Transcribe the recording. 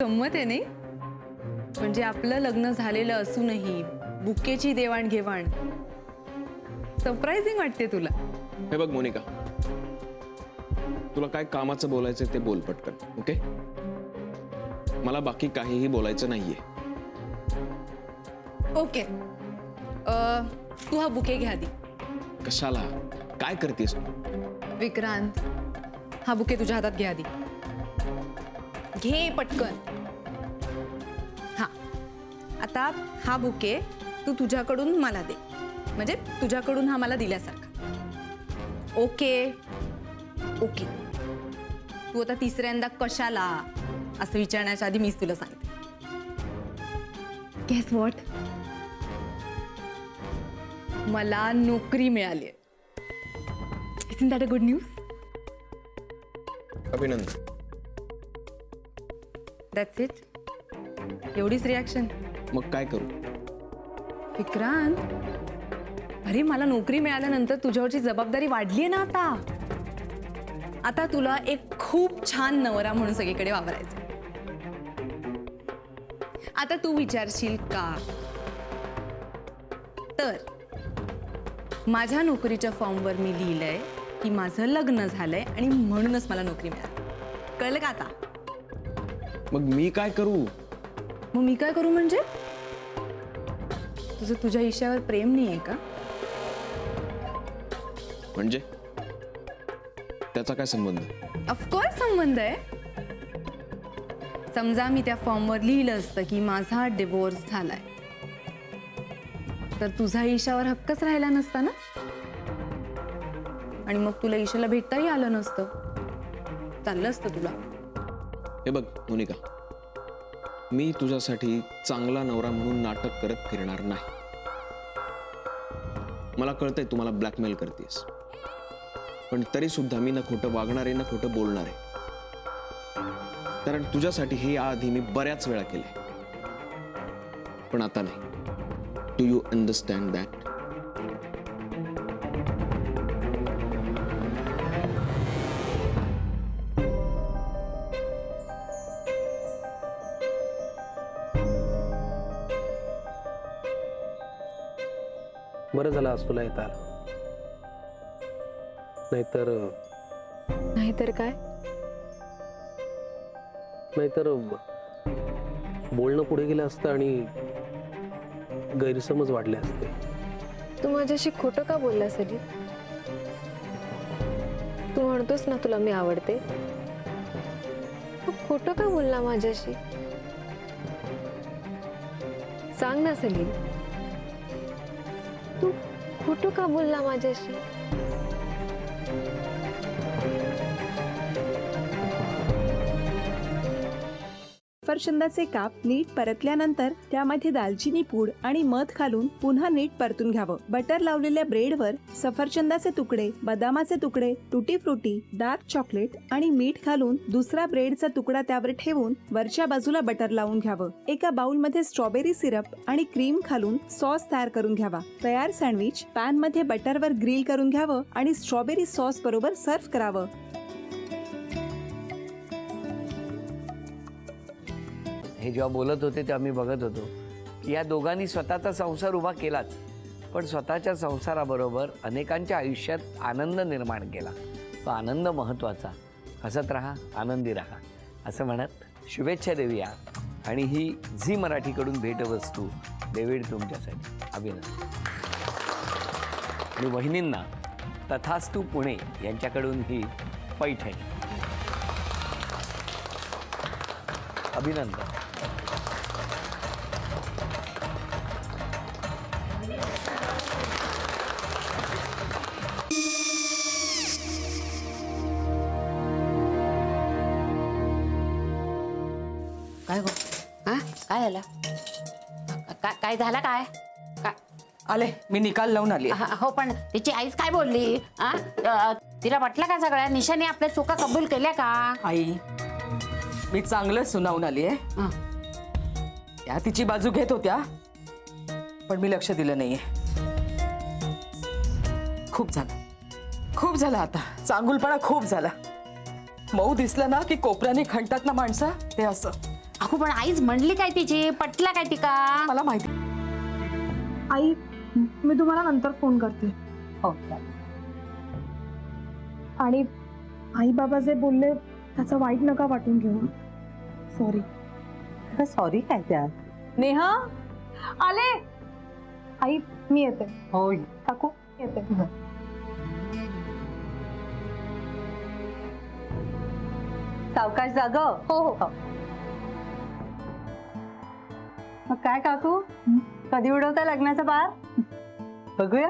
गंमत आहे नाही. म्हणजे आपलं लग्न झालेलं असूनही बुकेची देवाणघेवाण सरप्राइझिंग वाटते तुला. हे बघ मोनिका, तुला काय कामाचं बोलायचं ते बोल पटकन. ओके, मला बाकी काहीही बोलायचं नाहीये. ओके, तू हा बुके घ्या आधी. कशाला? काय करतेस तू? विक्रांत, हा बुके तुझ्या हातात घ्या आधी. घे पटकन. हा, आता हा बुके तू तुझ्याकडून मला दे, म्हणजे तुझ्याकडून हा मला दिल्यासारखा. Okay okay. तू आता तिसऱ्यांदा कशाला असं विचारण्याच्या आधी मीच तुला सांगते. गेस व्हॉट, मला नोकरी मिळाली. Isn't that a good news? अभिनंदन. That's it? एवढीच रिॲक्शन? मग काय करू? विक्रांत, अरे मला नोकरी मिळाल्यानंतर तुझ्यावरची जबाबदारी वाढली आहे ना. आता तुला एक खूप छान नवरा म्हणून सगळीकडे वावरायचं. आता तू विचारशील का, तर माझ्या नोकरीच्या फॉर्मवर मी लिहिलंय की माझं लग्न झालंय आणि म्हणूनच मला नोकरी मिळाली. कळलं का आता? मग मी काय करू? मग मी काय करू म्हणजे? तुझं तुझ्या ईशावर प्रेम नाही आहे का? म्हणजे त्याचा काय संबंध? ऑफकोर्स संबंध आहे. समजा मी त्या फॉर्मवर लिहिलं असतं की माझा डिवोर्स झालाय, तर तुझा ईशावर हक्कच राहिला नसता ना, आणि मग तुला ईशाला भेटताही आलं नसतं. चाललं असतं तुला. हे बघ मोनिका, मी तुझ्यासाठी चांगला नवरा म्हणून नाटक करत फिरणार नाही. मला कळतंय तू मला ब्लॅकमेल करतेस, पण तरी सुद्धा मी ना खोटं वागणार आहे ना खोटं बोलणार आहे. कारण तुझ्यासाठी हे आधी मी बऱ्याच वेळा केलंय, पण आता नाही. Do you understand that? बरं झालं आज तुला येता आलं. नाहीतर काय? नाहीतर बोलणं पुढे गेलं असतं आणि गैरसमज वाढले असते. तू माझ्याशी खोटं का बोलला सली? तू म्हणतोस ना तुला मी आवडते. तू खोटं का बोलला माझ्याशी? सांग ना सलीम, तू खोटं का बोलला माझ्याशी? सफरचंदाचे काप नीट परतल्यानंतर त्यामध्ये दालचिनी पूड आणि मध घालून पुन्हा नीट परतून घ्यावं. बटर लावलेल्या ब्रेडवर सफरचंदाचे तुकडे, बदामाचे तुकडे, टुटी फ्रुटी, डार्क चॉकलेट आणि मीठ घालून दुसरा ब्रेडचा तुकडा त्यावर ठेवून वरच्या बाजूला बटर लावून घ्यावं. एका बाउलमध्ये स्ट्रॉबेरी सिरप आणि क्रीम घालून सॉस तयार करून घ्यावा. तयार सँडविच पॅन मध्ये बटरवर ग्रिल करून घ्यावं आणि स्ट्रॉबेरी सॉस बरोबर सर्व्ह करावं. हे जेव्हा बोलत होते तेव्हा मी बघत होतो की या दोघांनी स्वतःचा संसार उभा केलाच, पण स्वतःच्या संसाराबरोबर अनेकांच्या आयुष्यात आनंद निर्माण केला. तो आनंद महत्त्वाचा. हसत राहा, आनंदी राहा असं म्हणत शुभेच्छा देऊया. आणि ही झी मराठीकडून भेटवस्तू डेव्हिड तुमच्यासाठी. अभिनंदन. आणि वहिनींना तथास्तू पुणे यांच्याकडून ही पैठणी. अभिनंदन. काय गो? हा काय झालं? काय झालं? काय काय आले, मी निकाल लावून आली. हो, पण तिची आईच काय बोलली? तिला वाटलं का सगळ्या निशाने आपल्या चुका कबूल केल्या का? आई, मी चांगलं सुनावून आली आहे. त्या तिची बाजू घेत होत्या, पण मी लक्ष दिलं नाहीये. खूप झालं आता. चांगुलपणा खूप झाला. मऊ दिसलं ना की कोपऱ्याने खणतात ना माणसं, ते असं. अगो पण आईच म्हणली काय तिची, पटला काय तिका? मला माहिती. आई मी तुम्हाला नंतर फोन करते. हो आणि आई बाबा जे बोलले त्याचं वाईट नका वाटून घेऊ. सॉरी. सॉरी काय त्या? नेहा आले. आई मी येते. होय. काकू येते. सावकाश जाग. हो हो. मग काय काकू, कधी उडवता लग्नाचा बार? बघूया.